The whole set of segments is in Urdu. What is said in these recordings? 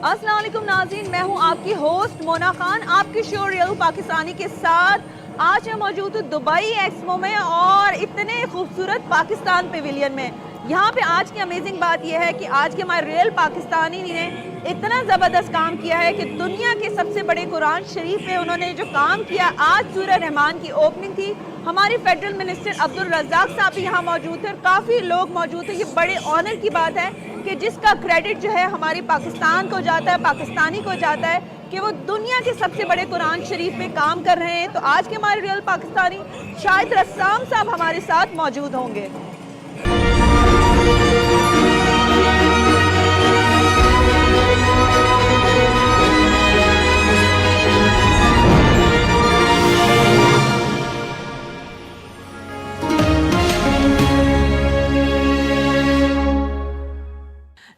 السلام علیکم ناظرین، میں ہوں آپ کی ہوسٹ مونا خان، آپ کی شو ریئل پاکستانی کے ساتھ۔ آج میں موجود ہوں دبئی ایکسپو میں اور اتنے خوبصورت پاکستان پیویلین میں۔ یہاں پہ آج کی امیزنگ بات یہ ہے کہ آج کے ہمارے ریئل پاکستانی نے اتنا زبردست کام کیا ہے کہ دنیا کے سب سے بڑے قرآن شریف میں انہوں نے جو کام کیا، آج سورہ رحمان کی اوپننگ تھی۔ ہماری فیڈرل منسٹر عبدالرزاق صاحب بھی یہاں موجود تھے اور کافی لوگ موجود تھے۔ یہ بڑے آنر کی بات ہے کہ جس کا کریڈٹ جو ہے ہماری پاکستان کو جاتا ہے، پاکستانی کو جاتا ہے کہ وہ دنیا کے سب سے بڑے قرآن شریف میں کام کر رہے ہیں۔ تو آج کے ہمارے ریئل پاکستانی شاہد رسام صاحب ہمارے ساتھ موجود ہوں گے۔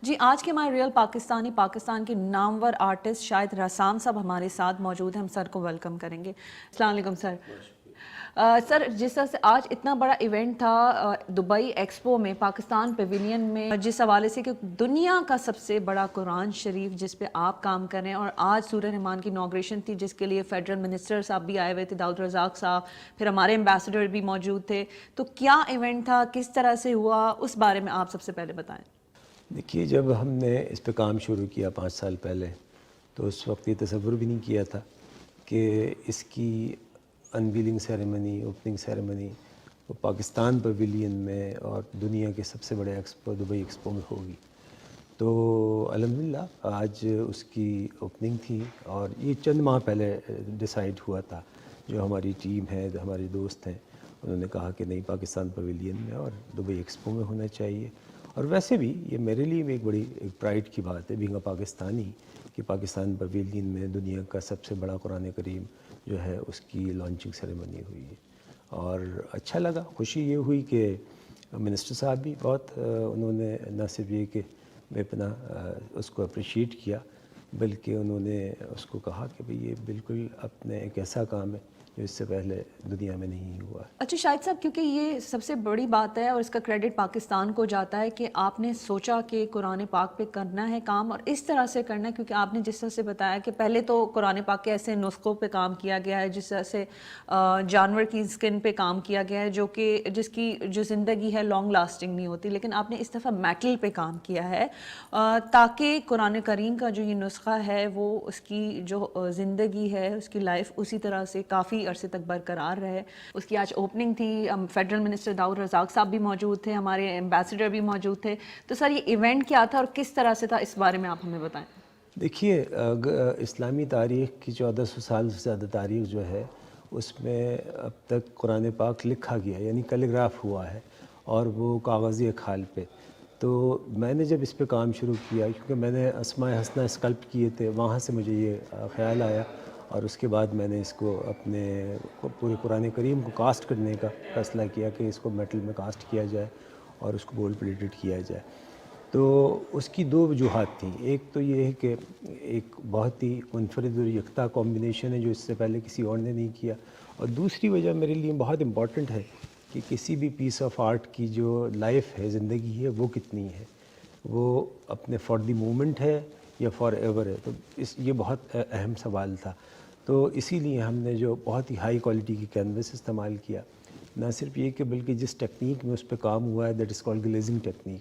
جی، آج کے ہمارے ریئل پاکستانی پاکستان کے نامور آرٹسٹ شاہد رسام صاحب ہمارے ساتھ موجود ہیں۔ ہم سر کو ویلکم کریں گے۔ السلام علیکم سر۔ سر، جس طرح سے آج اتنا بڑا ایونٹ تھا دبئی ایکسپو میں، پاکستان پیویلین میں، جس حوالے سے کہ دنیا کا سب سے بڑا قرآن شریف جس پہ آپ کام کر رہے ہیں، اور آج سورہ رحمان کی انوگریشن تھی جس کے لیے فیڈرل منسٹر صاحب بھی آئے ہوئے تھے، داؤد رزاق صاحب، پھر ہمارے ایمبیسڈر بھی موجود تھے۔ تو کیا ایونٹ تھا، کس طرح سے ہوا، اس بارے میں آپ سب سے پہلے بتائیں۔ دیکھیے، جب ہم نے اس پہ کام شروع کیا 5 سال پہلے، تو اس وقت یہ تصور بھی نہیں کیا تھا کہ اس کی انویلنگ سیریمنی، اوپننگ سیریمنی وہ پاکستان پیویلین میں اور دنیا کے سب سے بڑے ایکسپو دبئی ایکسپو میں ہوگی۔ تو الحمدللہ آج اس کی اوپننگ تھی، اور یہ چند ماہ پہلے ڈیسائیڈ ہوا تھا۔ جو ہماری ٹیم ہے، جو ہمارے دوست ہیں، انہوں نے کہا کہ نہیں، پاکستان پیویلین میں اور دبئی ایکسپو میں ہونا چاہیے۔ اور ویسے بھی یہ میرے لیے بھی ایک بڑی پرائڈ کی بات ہے، بینگ اے پاکستانی، کہ پاکستان پیویلین میں دنیا کا سب سے بڑا قرآن کریم جو ہے اس کی لانچنگ سیریمنی ہوئی ہے۔ اور اچھا لگا، خوشی یہ ہوئی کہ منسٹر صاحب بھی بہت انہوں نے نہ صرف یہ کہ بے پناہ اس کو اپریشیٹ کیا، بلکہ انہوں نے اس کو کہا کہ بھئی یہ بالکل اپنے ایک ایسا کام ہے جو اس سے پہلے دنیا میں نہیں ہوا ہے۔ اچھا شاہد صاحب، کیونکہ یہ سب سے بڑی بات ہے اور اس کا کریڈٹ پاکستان کو جاتا ہے کہ آپ نے سوچا کہ قرآن پاک پہ کرنا ہے کام، اور اس طرح سے کرنا ہے، کیونکہ آپ نے جس طرح سے بتایا کہ پہلے تو قرآن پاک کے ایسے نسخوں پہ کام کیا گیا ہے، جس طرح سے جانور کی سکن پہ کام کیا گیا ہے، جو کہ جس کی جو زندگی ہے لانگ لاسٹنگ نہیں ہوتی، لیکن آپ نے اس دفعہ میٹل پہ کام کیا ہے تاکہ قرآن کریم کا جو یہ نسخہ ہے وہ اس کی جو زندگی ہے، اس کی لائف اسی طرح سے کافی عرصے تک برقرار رہے۔ اس کی آج اوپننگ تھی، فیڈرل منسٹر داؤد رزاق صاحب بھی موجود تھے، ہمارے ایمبیسڈر بھی موجود تھے۔ تو سر، یہ ایونٹ کیا تھا اور کس طرح سے تھا، اس بارے میں آپ ہمیں بتائیں۔ دیکھیے، اسلامی تاریخ کی 1400 سال سے زیادہ تاریخ جو ہے، اس میں اب تک قرآن پاک لکھا گیا، یعنی کیلیگراف ہوا ہے، اور وہ کاغذی اکھال پہ۔ تو میں نے جب اس پہ کام شروع کیا، کیونکہ میں نے اسماء حسنہ اسکلپٹ کیے تھے، وہاں سے مجھے یہ خیال آیا، اور اس کے بعد میں نے اس کو اپنے پورے قرآن کریم کو کاسٹ کرنے کا فیصلہ کیا کہ اس کو میٹل میں کاسٹ کیا جائے اور اس کو گولڈ پلیٹڈ کیا جائے۔ تو اس کی 2 وجوہات تھیں۔ ایک تو یہ ہے کہ ایک بہت ہی منفرد اور یکتا کمبینیشن ہے جو اس سے پہلے کسی اور نے نہیں کیا، اور دوسری وجہ میرے لیے بہت امپورٹنٹ ہے کہ کسی بھی پیس آف آرٹ کی جو لائف ہے، زندگی ہے، وہ کتنی ہے، وہ اپنے فار دی مومنٹ ہے یا فار ایور ہے۔ تو یہ بہت اہم سوال تھا۔ تو اسی لیے ہم نے جو بہت ہی ہائی کوالٹی کی کینوس استعمال کیا، نہ صرف یہ کہ بلکہ جس ٹیکنیک میں اس پہ کام ہوا ہے، that is called glazing technique,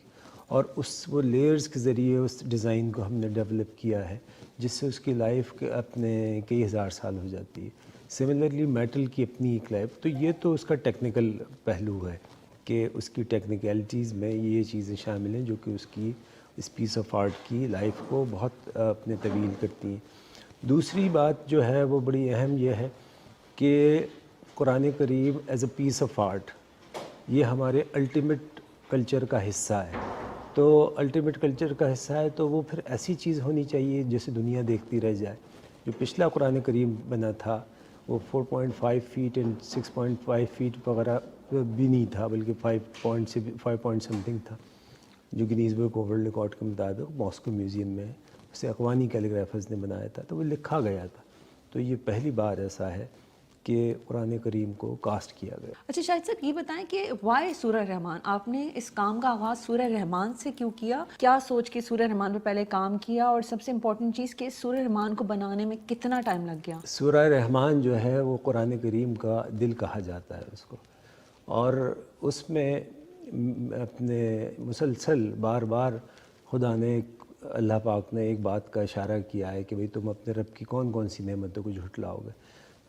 اور وہ لیئرز کے ذریعے اس ڈیزائن کو ہم نے ڈیولپ کیا ہے، جس سے اس کی لائف کے اپنے کئی ہزار سال ہو جاتی ہے۔ سملرلی میٹل کی اپنی ایک لائف، تو یہ تو اس کا ٹیکنیکل پہلو ہے کہ اس کی ٹیکنیکلٹیز میں یہ چیزیں شامل ہیں جو کہ اس کی اس پیس آف آرٹ کی لائف کو بہت اپنے طویل کرتی ہیں۔ دوسری بات جو ہے وہ بڑی اہم یہ ہے کہ قرآن کریم as a piece of art یہ ہمارے الٹیمیٹ کلچر کا حصہ ہے۔ تو الٹیمیٹ کلچر کا حصہ ہے تو وہ پھر ایسی چیز ہونی چاہیے جسے دنیا دیکھتی رہ جائے۔ جو پچھلا قرآن کریم بنا تھا وہ 4.5 فیٹ اینڈ 6.5 فیٹ وغیرہ بھی نہیں تھا، بلکہ 5 پوائنٹ سم تھنگ تھا، جو Guinness book of world record کے مطابق ماسکو میوزیم میں ہے۔ اسے اقوانی کیلیگرافرز نے بنایا تھا، تو وہ لکھا گیا تھا۔ تو یہ پہلی بار ایسا ہے کہ قرآن کریم کو کاسٹ کیا گیا۔ اچھا شاہد صاحب یہ بتائیں کہ وائی سورہ رحمان، آپ نے اس کام کا آغاز سورہ رحمان سے کیوں کیا؟ کیا سوچ کے سورہ رحمان پہ پہلے کام کیا، اور سب سے امپورٹنٹ چیز کہ سورہ رحمان کو بنانے میں کتنا ٹائم لگ گیا؟ سورہ رحمان جو ہے وہ قرآن کریم کا دل کہا جاتا ہے اس کو، اور اس میں اپنے مسلسل بار بار خدا نے اللہ پاک نے ایک بات کا اشارہ کیا ہے کہ بھئی تم اپنے رب کی کون کون سی نعمتوں کو جھٹلاؤ گے۔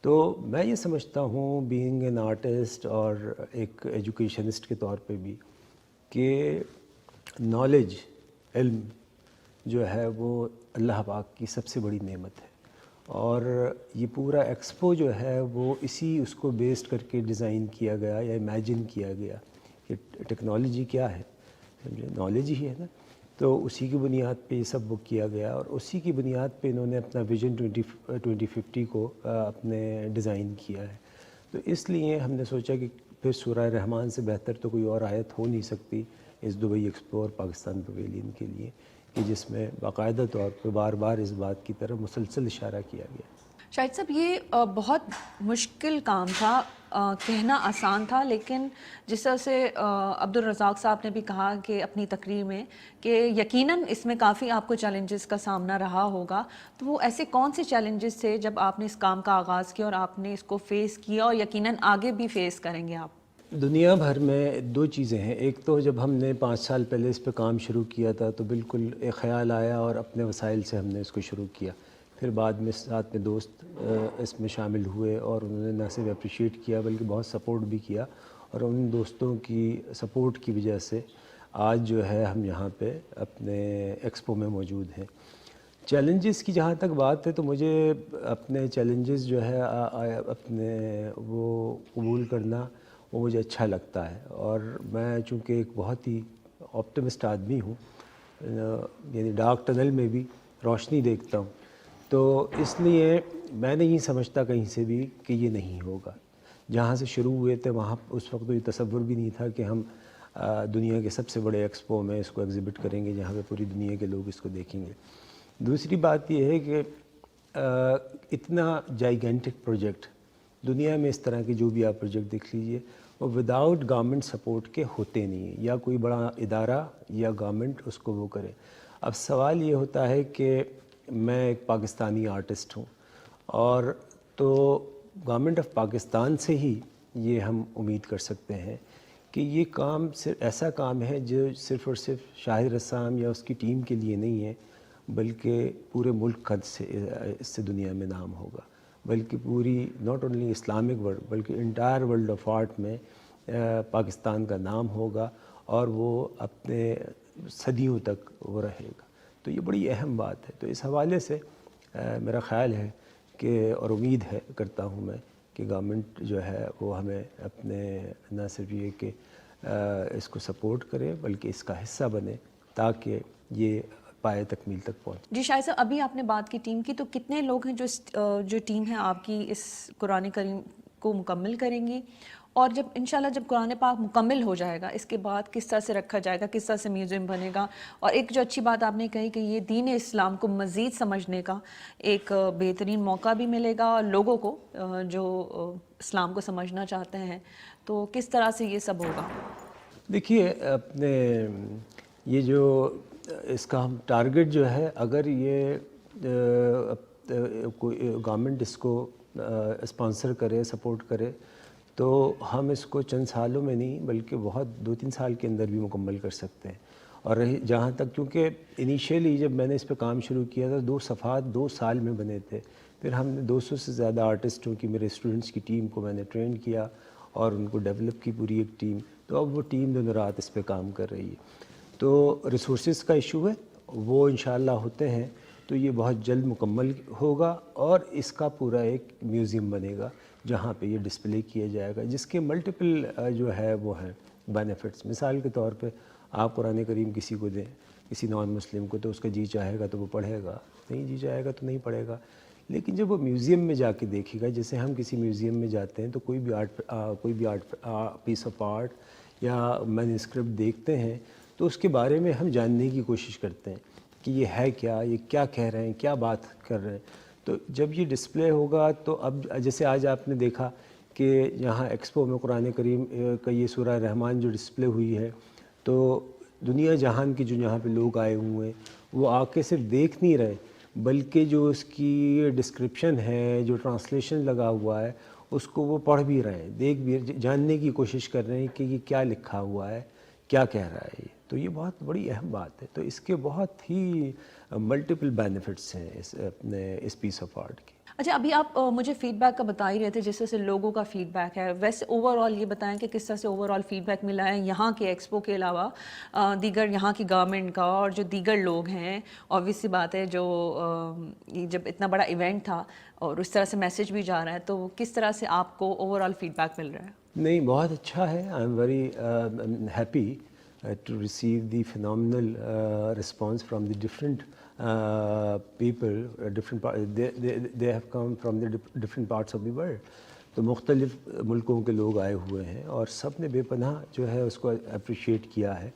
تو میں یہ سمجھتا ہوں بینگ این آرٹسٹ اور ایک ایجوکیشنسٹ کے طور پہ بھی کہ نالج، علم جو ہے وہ اللہ پاک کی سب سے بڑی نعمت ہے، اور یہ پورا ایکسپو جو ہے وہ اسی اس کو بیسڈ کر کے ڈیزائن کیا گیا یا امیجن کیا گیا کہ ٹیکنالوجی کیا ہے، نالج ہی ہے نا، تو اسی کی بنیاد پہ یہ سب وہ کیا گیا، اور اسی کی بنیاد پہ انہوں نے اپنا ویژن 2050 کو اپنے ڈیزائن کیا ہے۔ تو اس لیے ہم نے سوچا کہ پھر سورہ رحمان سے بہتر تو کوئی اور آیت ہو نہیں سکتی اس دبئی ایکسپو اور پاکستان پویلین کے لیے، کہ جس میں باقاعدہ طور پہ بار بار اس بات کی طرف مسلسل اشارہ کیا گیا۔ شاہد صاحب یہ بہت مشکل کام تھا، کہنا آسان تھا، لیکن جس طرح سے عبدالرزاق صاحب نے بھی کہا کہ اپنی تقریر میں کہ یقیناً اس میں کافی آپ کو چیلنجز کا سامنا رہا ہوگا، تو وہ ایسے کون سے چیلنجز تھے جب آپ نے اس کام کا آغاز کیا اور آپ نے اس کو فیس کیا، اور یقیناً آگے بھی فیس کریں گے آپ؟ دنیا بھر میں دو چیزیں ہیں، ایک تو جب ہم نے 5 سال پہلے اس پہ کام شروع کیا تھا تو بالکل ایک خیال آیا اور اپنے وسائل سے ہم نے اس کو شروع کیا، پھر بعد میں ساتھ میں دوست اس میں شامل ہوئے اور انہوں نے نہ صرف اپریشیٹ کیا بلکہ بہت سپورٹ بھی کیا، اور ان دوستوں کی سپورٹ کی وجہ سے آج جو ہے ہم یہاں پہ اپنے ایکسپو میں موجود ہیں۔ چیلنجز کی جہاں تک بات ہے تو مجھے اپنے چیلنجز جو ہے اپنے وہ قبول کرنا وہ مجھے اچھا لگتا ہے، اور میں چونکہ ایک بہت ہی آپٹمسٹ آدمی ہوں، یعنی ڈارک ٹنل میں بھی روشنی دیکھتا ہوں، تو اس لیے میں نہیں سمجھتا کہیں سے بھی کہ یہ نہیں ہوگا۔ جہاں سے شروع ہوئے تھے وہاں اس وقت تو یہ تصور بھی نہیں تھا کہ ہم دنیا کے سب سے بڑے ایکسپو میں اس کو ایگزیبٹ کریں گے جہاں پہ پوری دنیا کے لوگ اس کو دیکھیں گے۔ دوسری بات یہ ہے کہ اتنا جائیگنٹک پروجیکٹ دنیا میں اس طرح کے جو بھی آپ پروجیکٹ دیکھ لیجئے وہ وداؤٹ گورنمنٹ سپورٹ کے ہوتے نہیں ہیں، یا کوئی بڑا ادارہ یا گورنمنٹ اس کو وہ کرے۔ اب سوال یہ ہوتا ہے کہ میں ایک پاکستانی آرٹسٹ ہوں، اور تو گورنمنٹ آف پاکستان سے ہی یہ ہم امید کر سکتے ہیں کہ یہ کام صرف ایسا کام ہے جو صرف اور صرف شاہد رسام یا اس کی ٹیم کے لیے نہیں ہے، بلکہ پورے ملک کا اس سے دنیا میں نام ہوگا، بلکہ پوری ناٹ اونلی اسلامک ورلڈ بلکہ انٹائر ورلڈ آف آرٹ میں پاکستان کا نام ہوگا، اور وہ اپنے صدیوں تک وہ رہے گا۔ تو یہ بڑی اہم بات ہے۔ تو اس حوالے سے میرا خیال ہے کہ اور امید ہے کرتا ہوں میں کہ گورنمنٹ جو ہے وہ ہمیں اپنے نہ صرف یہ کہ اس کو سپورٹ کرے بلکہ اس کا حصہ بنے تاکہ یہ پائے تکمیل تک پہنچے۔ جی شاہد صاحب، ابھی آپ نے بات کی ٹیم کی، تو کتنے لوگ ہیں جو ٹیم ہے آپ کی اس قرآن کریم کو مکمل کریں گی، اور جب انشاءاللہ جب قرآن پاک مکمل ہو جائے گا اس کے بعد کس طرح سے رکھا جائے گا، کس طرح سے میوزیم بنے گا؟ اور ایک جو اچھی بات آپ نے کہی کہ یہ دین اسلام کو مزید سمجھنے کا ایک بہترین موقع بھی ملے گا لوگوں کو جو اسلام کو سمجھنا چاہتے ہیں، تو کس طرح سے یہ سب ہوگا؟ دیکھیے اپنے یہ جو اس کا ہم ٹارگٹ جو ہے، اگر یہ کوئی گورنمنٹ اس کو اسپانسر کرے، سپورٹ کرے، تو ہم اس کو چند سالوں میں نہیں بلکہ بہت 2-3 سال کے اندر بھی مکمل کر سکتے ہیں۔ اور رہی جہاں تک، کیونکہ انیشیلی جب میں نے اس پہ کام شروع کیا تھا 2 صفحات 2 سال میں بنے تھے، پھر ہم نے 200 سے زیادہ آرٹسٹوں کی، میرے اسٹوڈنٹس کی ٹیم کو میں نے ٹرین کیا اور ان کو ڈیولپ کی پوری ایک ٹیم، تو اب وہ ٹیم دن رات اس پہ کام کر رہی ہے۔ تو ریسورسز کا ایشو ہے، وہ انشاءاللہ ہوتے ہیں تو یہ بہت جلد مکمل ہوگا، اور اس کا پورا ایک میوزیم بنے گا جہاں پہ یہ ڈسپلے کیا جائے گا، جس کے ملٹیپل جو ہے وہ ہیں بینیفٹس۔ مثال کے طور پہ آپ قرآن کریم کسی کو دیں، کسی نان مسلم کو، تو اس کا جی چاہے گا تو وہ پڑھے گا، نہیں جی چاہے گا تو نہیں پڑھے گا، لیکن جب وہ میوزیم میں جا کے دیکھے گا، جیسے ہم کسی میوزیم میں جاتے ہیں تو کوئی بھی آرٹ پیس آف آرٹ یا مینuscript دیکھتے ہیں تو اس کے بارے میں ہم جاننے کی کوشش کرتے ہیں کہ یہ ہے کیا، یہ کیا کہہ رہے ہیں، کیا بات کر رہے ہیں۔ تو جب یہ ڈسپلے ہوگا تو اب جیسے آج آپ نے دیکھا کہ یہاں ایکسپو میں قرآن کریم کا یہ سورہ رحمان جو ڈسپلے ہوئی ہے، تو دنیا جہان کے جو یہاں پہ لوگ آئے ہوئے ہیں وہ آ کے صرف دیکھ نہیں رہے، بلکہ جو اس کی ڈسکرپشن ہے، جو ٹرانسلیشن لگا ہوا ہے، اس کو وہ پڑھ بھی رہے ہیں، دیکھ بھی جاننے کی کوشش کر رہے ہیں کہ یہ کیا لکھا ہوا ہے، کیا کہہ رہا ہے یہ. تو یہ بہت بڑی اہم بات ہے. تو اس کے بہت ہی ملٹیپل بینیفٹس ہیں اس پیس آف آرٹ کے. اچھا، ابھی آپ مجھے فیڈ بیک کا بتا ہی رہے تھے، جس طرح سے لوگوں کا فیڈ بیک ہے، ویسے اوور آل یہ بتائیں کہ کس طرح سے اوور آل فیڈ بیک ملا ہے یہاں کے ایکسپو کے علاوہ دیگر یہاں کی گورنمنٹ کا، اور جو دیگر لوگ ہیں. obvious سی بات ہے، جو جب اتنا بڑا ایونٹ تھا اور اس طرح سے میسج بھی جا رہا ہے، تو کس طرح سے آپ کو اوور آل فیڈ بیک مل رہا ہے؟ نہیں، بہت اچھا ہے. I am very happy to receive the phenomenal response from the different people, they have come from the different parts of the world. تو مختلف ملکوں کے لوگ آئے ہوئے ہیں اور سب نے بے پناہ جو ہے اس کو اپریشیٹ کیا ہے.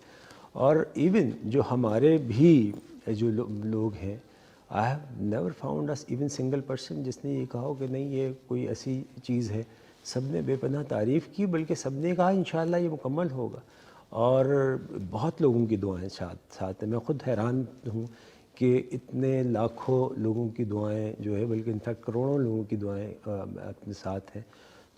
اور ایون جو ہمارے بھی جو لوگ ہیں، I have never found us even single person جس نے یہ کہا کہ نہیں یہ کوئی ایسی چیز ہے. سب نے بے پناہ تعریف کی، بلکہ سب نے کہا انشاءاللہ یہ مکمل ہوگا. اور بہت لوگوں کی دعائیں ساتھ ہیں. میں خود حیران ہوں کہ اتنے لاکھوں لوگوں کی دعائیں جو ہے، بلکہ انفیکٹ کروڑوں لوگوں کی دعائیں اپنے ساتھ ہیں.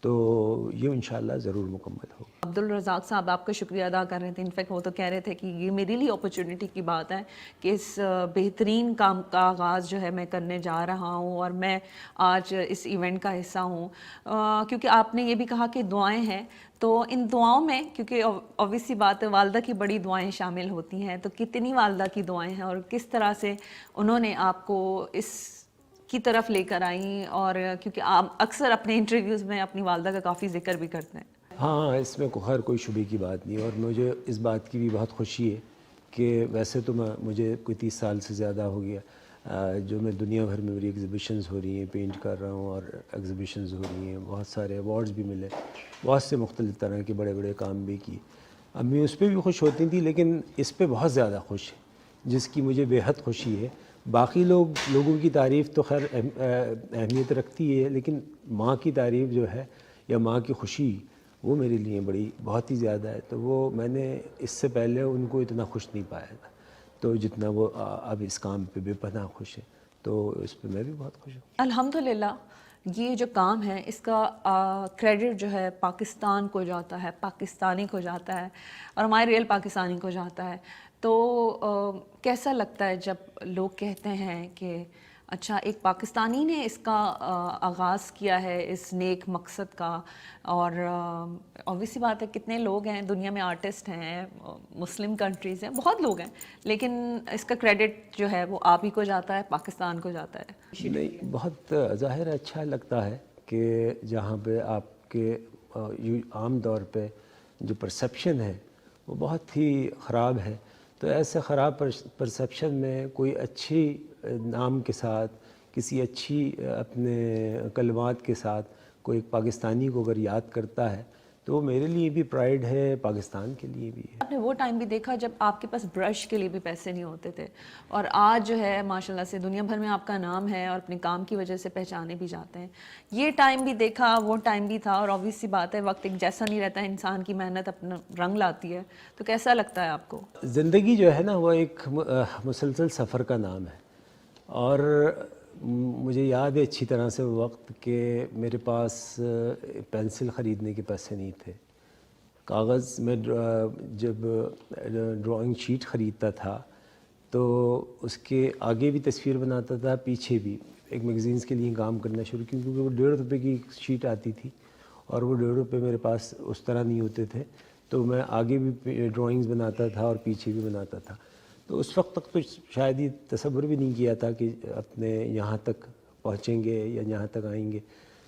تو یہ انشاءاللہ ضرور مکمل ہوگا. عبدالرزاق صاحب آپ کا شکریہ ادا کر رہے تھے. انفیکٹ وہ تو کہہ رہے تھے کہ یہ میرے لیے اپرچونٹی کی بات ہے کہ اس بہترین کام کا آغاز جو ہے میں کرنے جا رہا ہوں، اور میں آج اس ایونٹ کا حصہ ہوں. کیونکہ آپ نے یہ بھی کہا کہ دعائیں ہیں، تو ان دعاؤں میں کیونکہ obvious سی بات ہے والدہ کی بڑی دعائیں شامل ہوتی ہیں، تو کتنی والدہ کی دعائیں ہیں اور کس طرح سے انہوں نے آپ کو اس کی طرف لے کر آئیں؟ اور کیونکہ آپ اکثر اپنے انٹرویوز میں اپنی والدہ کا کافی ذکر بھی کرتے ہیں. ہاں، اس میں ہر کوئی شبے کی بات نہیں. اور مجھے اس بات کی بھی بہت خوشی ہے کہ ویسے تو مجھے کوئی 30 سال سے زیادہ ہو گیا جو میں دنیا بھر میں میری ایگزیبیشنز ہو رہی ہیں، پینٹ کر رہا ہوں اور ایگزیبیشنز ہو رہی ہیں، بہت سارے ایوارڈز بھی ملے، بہت سے مختلف طرح کے بڑے بڑے کام بھی کیے. امی اس پہ بھی خوش ہوتی تھیں، لیکن اس پہ بہت زیادہ خوش ہے، جس کی مجھے بے حد خوشی ہے. باقی لوگوں کی تعریف تو خیر اہمیت رکھتی ہے، لیکن ماں کی تعریف جو ہے یا ماں کی خوشی، وہ میرے لیے بہت ہی زیادہ ہے. تو وہ میں نے اس سے پہلے ان کو اتنا خوش نہیں پایا تھا، تو جتنا وہ اب اس کام پہ بے پناہ خوش ہے. تو اس پہ میں بھی بہت خوش ہوں. الحمدللہ یہ جو کام ہے اس کا کریڈٹ جو ہے پاکستان کو جاتا ہے، پاکستانی کو جاتا ہے، اور ہمارے ریئل پاکستانی کو جاتا ہے. تو کیسا لگتا ہے جب لوگ کہتے ہیں کہ اچھا ایک پاکستانی نے اس کا آغاز کیا ہے اس نیک مقصد کا؟ اور obvious سی بات ہے کتنے لوگ ہیں دنیا میں، آرٹسٹ ہیں، مسلم کنٹریز ہیں، بہت لوگ ہیں، لیکن اس کا کریڈٹ جو ہے وہ آپ ہی کو جاتا ہے، پاکستان کو جاتا ہے. نہیں، بہت ظاہر اچھا لگتا ہے کہ جہاں پہ آپ کے عام طور پہ جو پرسیپشن ہے وہ بہت ہی خراب ہے. تو ایسے خراب پرسیپشن میں کوئی اچھی نام کے ساتھ، کسی اچھی اپنے کلمات کے ساتھ کوئی ایک پاکستانی کو اگر یاد کرتا ہے تو وہ میرے لیے بھی پرائیڈ ہے، پاکستان کے لیے بھی ہے. آپ نے وہ ٹائم بھی دیکھا جب آپ کے پاس برش کے لیے بھی پیسے نہیں ہوتے تھے، اور آج جو ہے ماشاءاللہ سے دنیا بھر میں آپ کا نام ہے اور اپنے کام کی وجہ سے پہچانے بھی جاتے ہیں. یہ ٹائم بھی دیکھا، وہ ٹائم بھی تھا، اور obvious سی بات ہے وقت ایک جیسا نہیں رہتا ہے، انسان کی محنت اپنا رنگ لاتی ہے. تو کیسا لگتا ہے آپ کو؟ زندگی جو ہے نا وہ ایک مسلسل سفر کا نام ہے. اور مجھے یاد ہے اچھی طرح سے وہ وقت کہ میرے پاس پینسل خریدنے کے پیسے نہیں تھے. کاغذ میں جب ڈرائنگ شیٹ خریدتا تھا تو اس کے آگے بھی تصویر بناتا تھا، پیچھے بھی. ایک میگزینز کے لیے کام کرنا شروع کیا کیونکہ وہ 1.5 روپے کی شیٹ آتی تھی اور وہ 1.5 روپے میرے پاس اس طرح نہیں ہوتے تھے. تو میں آگے بھی ڈرائنگز بناتا تھا اور پیچھے بھی بناتا تھا. تو اس وقت تک تو شاید یہ تصور بھی نہیں کیا تھا کہ اپنے یہاں تک پہنچیں گے یا یہاں تک آئیں گے.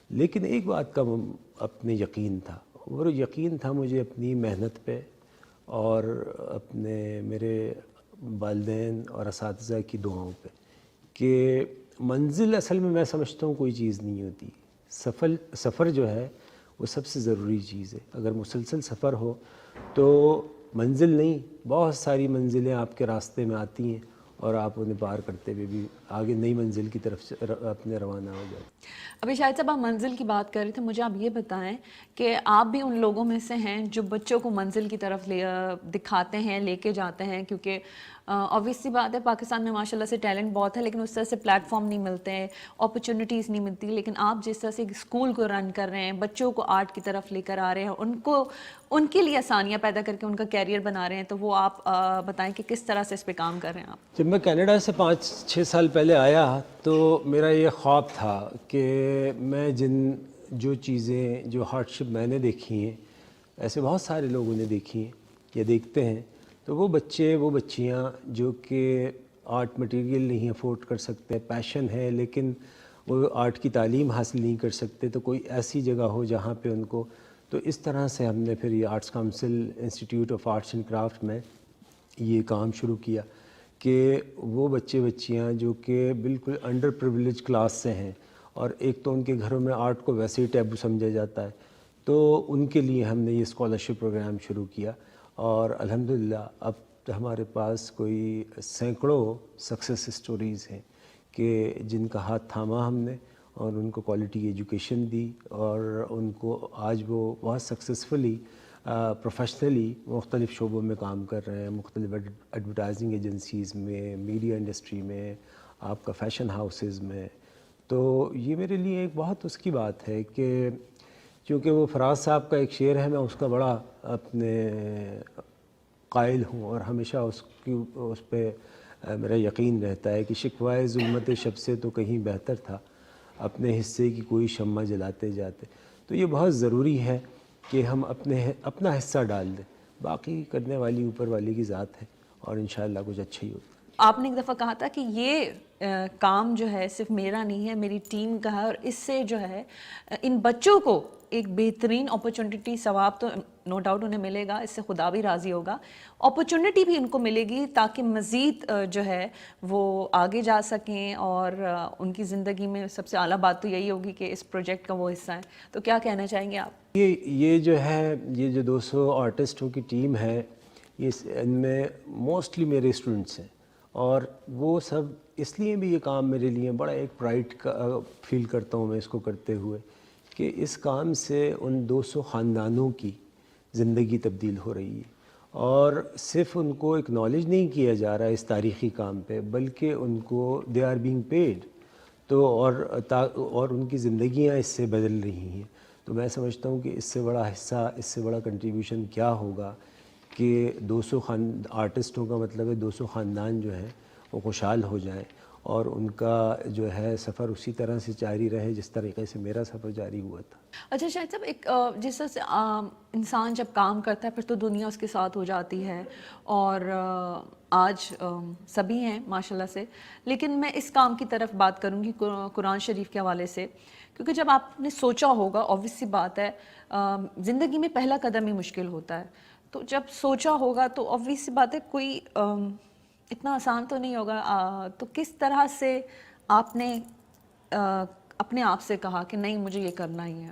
لیکن ایک بات کا اپنے یقین تھا، وہ یقین تھا مجھے اپنی محنت پہ اور اپنے میرے والدین اور اساتذہ کی دعاؤں پہ، کہ منزل اصل میں سمجھتا ہوں کوئی چیز نہیں ہوتی. سفر جو ہے وہ سب سے ضروری چیز ہے. اگر مسلسل سفر ہو تو منزل نہیں، بہت ساری منزلیں آپ کے راستے میں آتی ہیں اور آپ انہیں پار کرتے ہوئے بھی آگے نئی منزل کی طرف اپنے روانہ ہو جاتے. ابھی شاہد صاحب آپ منزل کی بات کر رہے تھے, مجھے آپ یہ بتائیں کہ آپ بھی ان لوگوں میں سے ہیں جو بچوں کو منزل کی طرف دکھاتے ہیں, لے کے جاتے ہیں, کیونکہ obvious سی بات ہے پاکستان میں ماشاء اللہ سے ٹیلنٹ بہت ہے لیکن اس طرح سے پلیٹ فارم نہیں ملتے ہیں, اپرچونیٹیز نہیں ملتی, لیکن آپ جس طرح سے ایک اسکول کو رن کر رہے ہیں, بچوں کو آرٹ کی طرف لے کر آ رہے ہیں, ان کے لیے آسانیاں پیدا کر کے ان کا کیریئر بنا رہے ہیں, تو وہ آپ بتائیں کہ کس طرح سے اس پہ کام کر رہے ہیں آپ. جب میں کینیڈا سے 5-6 سال پہلے آیا تو میرا یہ خواب تھا کہ میں جو چیزیں جو ہارڈشپ میں نے دیکھی ہیں, ایسے بہت سارے لوگوں نے دیکھی ہیں یا دیکھتے ہیں, تو وہ بچے وہ بچیاں جو کہ آرٹ مٹیریل نہیں افورڈ کر سکتے, پیشن ہے لیکن وہ آرٹ کی تعلیم حاصل نہیں کر سکتے, تو کوئی ایسی جگہ ہو جہاں پہ ان کو, تو اس طرح سے ہم نے پھر یہ arts council institute of arts and craft میں یہ کام شروع کیا کہ وہ بچے بچیاں جو کہ بالکل انڈر پریویلیج کلاس سے ہیں, اور ایک تو ان کے گھروں میں آرٹ کو ویسے ہی ٹیبو سمجھا جاتا ہے, تو ان کے لیے ہم نے یہ اسکالرشپ پروگرام شروع کیا, اور الحمدللہ اب ہمارے پاس کوئی سینکڑوں سکسیس اسٹوریز ہیں کہ جن کا ہاتھ تھاما ہم نے اور ان کو کوالٹی ایجوکیشن دی, اور ان کو آج وہ بہت سکسیزفلی پروفیشنلی مختلف شعبوں میں کام کر رہے ہیں, مختلف ایڈورٹائزنگ ایجنسیز میں, میڈیا انڈسٹری میں, آپ کا فیشن ہاؤسز میں. تو یہ میرے لیے ایک بہت اس کی بات ہے کہ چونکہ وہ فراز صاحب کا ایک شعر ہے, میں اس کا بڑا اپنے قائل ہوں, اور ہمیشہ اس پہ میرا یقین رہتا ہے کہ شکوائے ظلمت شب سے تو کہیں بہتر تھا, اپنے حصے کی کوئی شمع جلاتے جاتے. تو یہ بہت ضروری ہے کہ ہم اپنا حصہ ڈال دیں, باقی کرنے والی اوپر والی کی ذات ہے, اور انشاءاللہ کچھ اچھا ہی ہوتا ہے. آپ نے ایک دفعہ کہا تھا کہ یہ کام جو ہے صرف میرا نہیں ہے, میری ٹیم کا ہے, اور اس سے جو ہے ان بچوں کو ایک بہترین اپرچونٹی, ثواب تو نو ڈاؤٹ انہیں ملے گا, اس سے خدا بھی راضی ہوگا, اپرچونٹی بھی ان کو ملے گی تاکہ مزید جو ہے وہ آگے جا سکیں, اور ان کی زندگی میں سب سے اعلیٰ بات تو یہی ہوگی کہ اس پروجیکٹ کا وہ حصہ ہے. تو کیا کہنا چاہیں گے آپ؟ یہ جو ہے, یہ جو 200 آرٹسٹوں کی ٹیم ہے, ان میں موسٹلی میرے اسٹوڈنٹس ہیں, اور وہ سب اس لیے بھی یہ کام میرے لیے بڑا ایک پرائڈ کا فیل کرتا ہوں میں اس کو کرتے ہوئے, کہ اس کام سے ان 200 خاندانوں کی زندگی تبدیل ہو رہی ہے, اور صرف ان کو اکنالج نہیں کیا جا رہا ہے اس تاریخی کام پہ, بلکہ ان کو دے آر بینگ پیڈ, تو اور ان کی زندگیاں اس سے بدل رہی ہیں. تو میں سمجھتا ہوں کہ اس سے بڑا حصہ, اس سے بڑا کنٹریبیوشن کیا ہوگا کہ 200 آرٹسٹوں کا مطلب ہے 200 خاندان جو ہیں وہ خوشحال ہو جائیں, اور ان کا جو ہے سفر اسی طرح سے جاری رہے جس طریقے سے میرا سفر جاری ہوا تھا. اچھا شاہد صاحب, ایک جس طرح سے انسان جب کام کرتا ہے پھر تو دنیا اس کے ساتھ ہو جاتی ہے, اور آج سبھی ہیں ماشاءاللہ سے, لیکن میں اس کام کی طرف بات کروں گی قرآن شریف کے حوالے سے, کیونکہ جب آپ نے سوچا ہوگا, obvious سی بات ہے, زندگی میں پہلا قدم ہی مشکل ہوتا ہے, تو جب سوچا ہوگا تو obvious سی بات ہے کوئی اتنا آسان تو نہیں ہوگا, تو کس طرح سے آپ نے اپنے آپ سے کہا کہ نہیں مجھے یہ کرنا ہی ہے,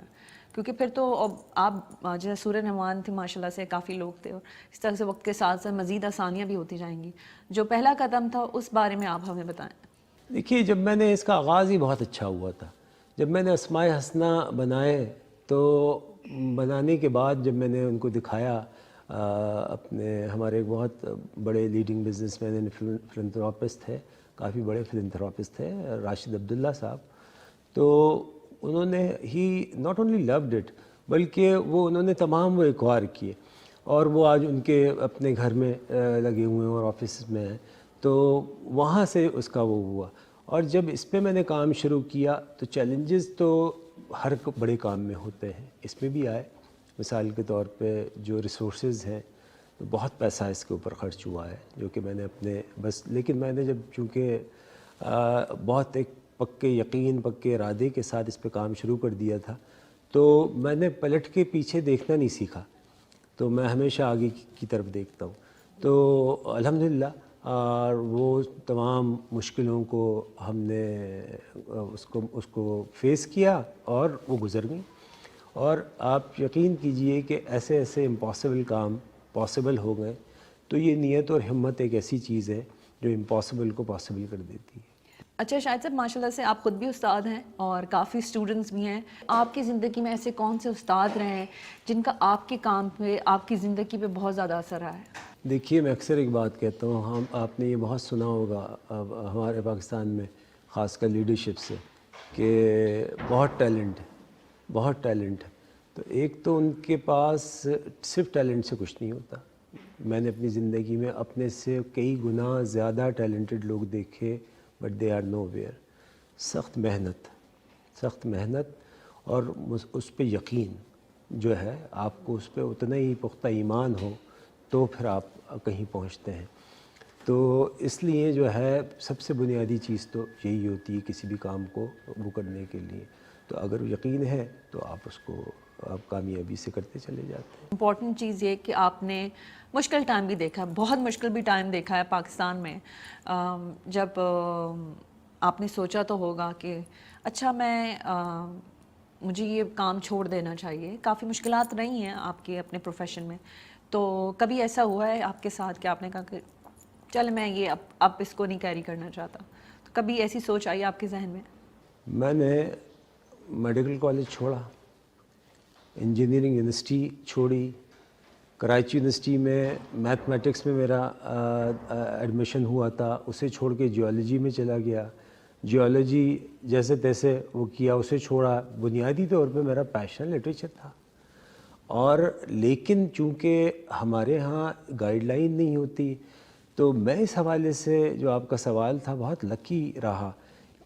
کیونکہ پھر تو آپ جیسے سورہ رحمان تھی ماشاءاللہ سے, کافی لوگ تھے, اور اس طرح سے وقت کے ساتھ ساتھ مزید آسانیاں بھی ہوتی جائیں گی. جو پہلا قدم تھا اس بارے میں آپ ہمیں بتائیں. دیکھیے, جب میں نے اس کا آغاز ہی بہت اچھا ہوا تھا. جب میں نے اسماء حسنہ بنائے تو بنانے کے بعد جب میں نے ان کو دکھایا, اپنے ہمارے ایک بہت بڑے لیڈنگ بزنس مین فلنتھراپسٹ ہے, کافی بڑے فلنتھراپسٹ ہیں, راشد عبداللہ صاحب, تو انہوں نے he not only load it بلکہ انہوں نے تمام وہ ایکوائر کیے, اور وہ آج ان کے اپنے گھر میں لگے ہوئے ہیں اور آفس میں ہیں. تو وہاں سے اس کا وہ ہوا, اور جب اس پہ میں نے کام شروع کیا تو چیلنجز تو ہر بڑے کام میں ہوتے ہیں, اس میں بھی آئے. مثال کے طور پہ جو ریسورسز ہیں, بہت پیسہ اس کے اوپر خرچ ہوا ہے جو کہ میں نے اپنے لیکن میں نے جب چونکہ بہت ایک پکے یقین, پکے ارادے کے ساتھ اس پہ کام شروع کر دیا تھا, تو میں نے پلٹ کے پیچھے دیکھنا نہیں سیکھا, تو میں ہمیشہ آگے کی طرف دیکھتا ہوں. تو الحمدللہ وہ تمام مشکلوں کو ہم نے اس کو فیس کیا اور وہ گزر گئیں. اور آپ یقین کیجئے کہ ایسے ایسے امپاسبل کام پاسبل ہو گئے. تو یہ نیت اور ہمت ایک ایسی چیز ہے جو امپاسبل کو پاسبل کر دیتی ہے. اچھا شاہد صاحب، ماشاءاللہ سے آپ خود بھی استاد ہیں اور کافی اسٹوڈنٹس بھی ہیں. آپ کی زندگی میں ایسے کون سے استاد رہے ہیں جن کا آپ کے کام پہ، آپ کی زندگی پہ بہت زیادہ اثر رہا ہے؟ دیکھیے میں اکثر ایک بات کہتا ہوں، آپ نے یہ بہت سنا ہوگا اب ہمارے پاکستان میں خاص کر لیڈرشپ سے، کہ بہت ٹیلنٹ ہے، بہت ٹیلنٹ ہے. تو ایک تو ان کے پاس صرف ٹیلنٹ سے کچھ نہیں ہوتا. میں نے اپنی زندگی میں اپنے سے کئی گنا زیادہ ٹیلنٹڈ لوگ دیکھے، but they are nowhere. سخت محنت، سخت محنت اور اس پہ یقین جو ہے، آپ کو اس پہ اتنا ہی پختہ ایمان ہو تو پھر آپ کہیں پہنچتے ہیں. تو اس لیے جو ہے سب سے بنیادی چیز تو یہی ہوتی ہے کسی بھی کام کو وہ کرنے کے لیے. تو اگر یقین ہے تو آپ اس کو آپ کامیابی سے کرتے چلے جاتے ہیں. امپورٹنٹ چیز یہ کہ آپ نے مشکل ٹائم بھی دیکھا، بہت مشکل بھی ٹائم دیکھا ہے پاکستان میں. جب آپ نے سوچا تو ہوگا کہ اچھا مجھے یہ کام چھوڑ دینا چاہیے. کافی مشکلات رہی ہیں آپ کے اپنے پروفیشن میں. تو کبھی ایسا ہوا ہے آپ کے ساتھ کہ آپ نے کہا کہ چل میں یہ اب اس کو نہیں کیری کرنا چاہتا؟ تو کبھی ایسی سوچ آئی آپ کے ذہن میں؟ میں نے میڈیکل کالج چھوڑا، انجینئرنگ یونیورسٹی چھوڑی، کراچی یونیورسٹی میں میتھمیٹکس میں میرا ایڈمیشن ہوا تھا، اسے چھوڑ کے جیولوجی میں چلا گیا. جیولوجی جیسے تیسے وہ کیا، اسے چھوڑا. بنیادی طور پہ میرا پیشن لٹریچر تھا، اور لیکن چونکہ ہمارے ہاں گائیڈ لائن نہیں ہوتی، تو میں اس حوالے سے جو آپ کا سوال تھا بہت لکی رہا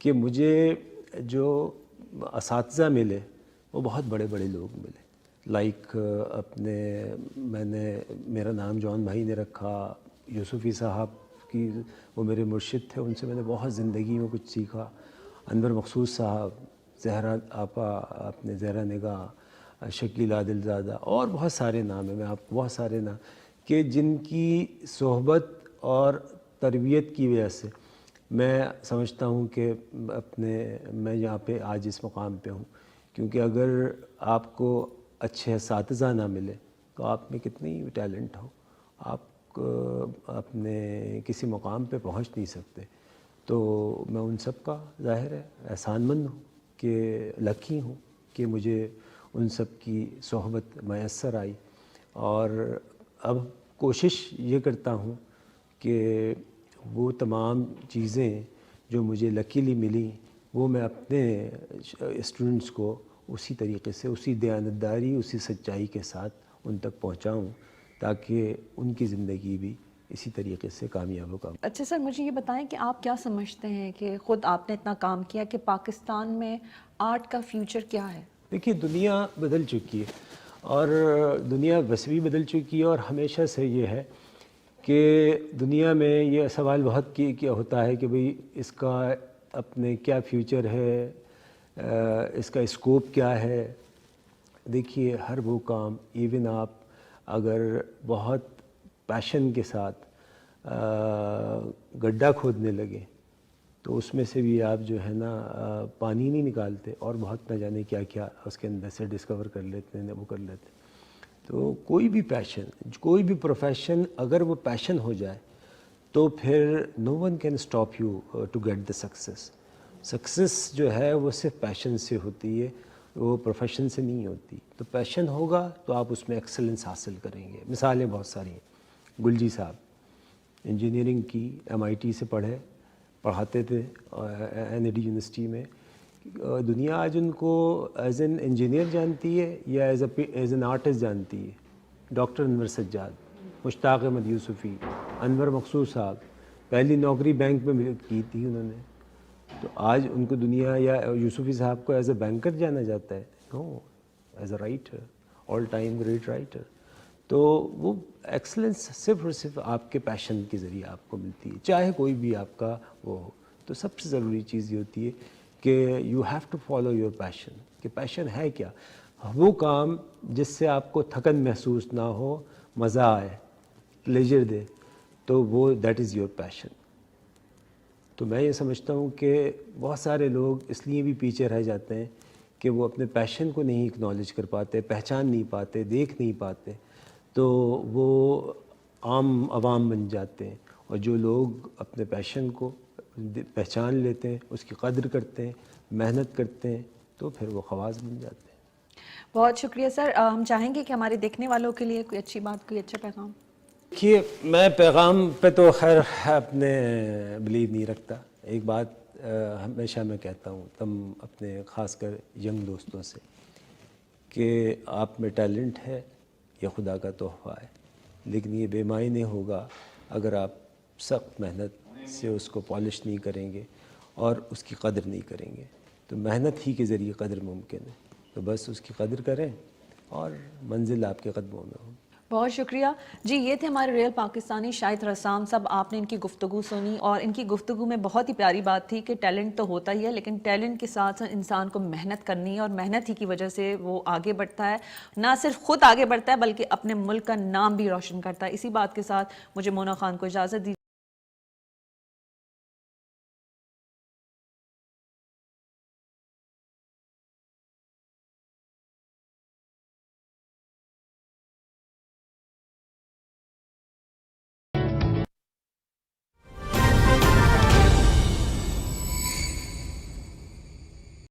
کہ مجھے جو اساتذہ ملے وہ بہت بڑے بڑے لوگ ملے. لائک میرا نام جون بھائی نے رکھا، یوسفی صاحب کی وہ میرے مرشد تھے، ان سے میں نے بہت زندگی میں کچھ سیکھا. انور مخصوص صاحب، زہرا آپا، اپنے زہرا نگاہ، شکیل عادل زادہ، اور بہت سارے نام ہیں، میں آپ کو بہت سارے نام کہ جن کی صحبت اور تربیت کی وجہ سے میں سمجھتا ہوں کہ میں یہاں پہ آج اس مقام پہ ہوں. کیونکہ اگر آپ کو اچھے اساتذہ نہ ملے تو آپ میں کتنی ٹیلنٹ ہو، آپ اپنے کسی مقام پہ پہنچ نہیں سکتے. تو میں ان سب کا ظاہر ہے احسان مند ہوں، کہ لکی ہوں کہ مجھے ان سب کی صحبت میسر آئی. اور اب کوشش یہ کرتا ہوں کہ وہ تمام چیزیں جو مجھے لکیلی ملی وہ میں اپنے اسٹوڈنٹس کو اسی طریقے سے، اسی دیانتداری، اسی سچائی کے ساتھ ان تک پہنچاؤں، تاکہ ان کی زندگی بھی اسی طریقے سے کامیاب ہو. اچھا سر، مجھے یہ بتائیں کہ آپ کیا سمجھتے ہیں کہ خود آپ نے اتنا کام کیا کہ پاکستان میں آرٹ کا فیوچر کیا ہے؟ دیکھیے دنیا بدل چکی ہے، اور دنیا ویسے بھی بدل چکی ہے، اور ہمیشہ سے یہ ہے کہ دنیا میں یہ سوال بہت کیا ہوتا ہے کہ بھئی اس کا اپنے کیا فیوچر ہے، اس کا اسکوپ کیا ہے. دیکھیے ہر وہ کام، ایون آپ اگر بہت پیشن کے ساتھ گڈھا کھودنے لگے تو اس میں سے بھی آپ جو ہے نا پانی نہیں نکالتے، اور بہت نہ جانے کیا کیا اس کے اندر سے ڈسکور کر لیتے ہیں، وہ کر لیتے ہیں. تو کوئی بھی پیشن، کوئی بھی پروفیشن اگر وہ پیشن ہو جائے تو پھر no one can stop you to get the success. Success جو ہے وہ صرف پیشن سے ہوتی ہے، وہ پروفیشن سے نہیں ہوتی. تو پیشن ہوگا تو آپ اس میں ایکسلنس حاصل کریں گے. مثالیں بہت ساری ہیں. گلجی صاحب انجینئرنگ کی MIT سے پڑھاتے تھے NAD یونیورسٹی میں. دنیا آج ان کو ایز این انجینئر جانتی ہے یا ایز این آرٹسٹ جانتی ہے. ڈاکٹر انور سجاد، مشتاق احمد یوسفی، انور مخصوص صاحب، پہلی نوکری بینک میں کی تھی انہوں نے. تو آج ان کو دنیا یا یوسفی صاحب کو ایز اے بینکر جانا جاتا ہے؟ No, as a writer, all time great writer. تو وہ ایکسلنس صرف اور صرف آپ کے پیشن کے ذریعے آپ کو ملتی ہے، چاہے کوئی بھی آپ کا وہ ہو. تو سب سے ضروری چیز یہ ہوتی ہے کہ you have to follow your passion. کہ پیشن ہے کیا؟ وہ کام جس سے آپ کو تھکن محسوس نہ ہو، مزہ آئے، پلیجر دے، تو وہ دیٹ از یور پیشن. تو میں یہ سمجھتا ہوں کہ بہت سارے لوگ اس لیے بھی پیچھے رہ جاتے ہیں کہ وہ اپنے پیشن کو نہیں اکنالج کر پاتے، پہچان نہیں پاتے، دیکھ نہیں پاتے، تو وہ عام عوام بن جاتے ہیں. اور جو لوگ اپنے پیشن کو پہچان لیتے ہیں، اس کی قدر کرتے ہیں، محنت کرتے ہیں، تو پھر وہ خواص بن جاتے ہیں۔ بہت شکریہ سر، ہم چاہیں گے کہ ہمارے دیکھنے والوں کے لیے کوئی اچھی بات، کوئی اچھا پیغام۔ دیکھیے، میں پیغام پہ تو خیر اپنے بلیو نہیں رکھتا۔ ایک بات ہمیشہ میں کہتا ہوں اپنے خاص کر ینگ دوستوں سے کہ آپ میں ٹیلنٹ ہے، یہ خدا کا تحفہ ہے، لیکن یہ بے معنی ہوگا اگر آپ سخت محنت سے اس کو پالش نہیں کریں گے اور اس کی قدر نہیں کریں گے۔ تو محنت ہی کے ذریعے قدر ممکن ہے، تو بس اس کی قدر کریں اور منزل آپ کے قدموں میں ہو۔ بہت شکریہ جی، یہ تھے ہمارے ریئل پاکستانی شاہد رسام صاحب۔ آپ نے ان کی گفتگو سنی اور ان کی گفتگو میں بہت ہی پیاری بات تھی کہ ٹیلنٹ تو ہوتا ہی ہے، لیکن ٹیلنٹ کے ساتھ ساتھ انسان کو محنت کرنی ہے، اور محنت ہی کی وجہ سے وہ آگے بڑھتا ہے، نہ صرف خود آگے بڑھتا ہے بلکہ اپنے ملک کا نام بھی روشن کرتا ہے۔ اسی بات کے ساتھ مجھے مونا خان کو اجازت دیجیے۔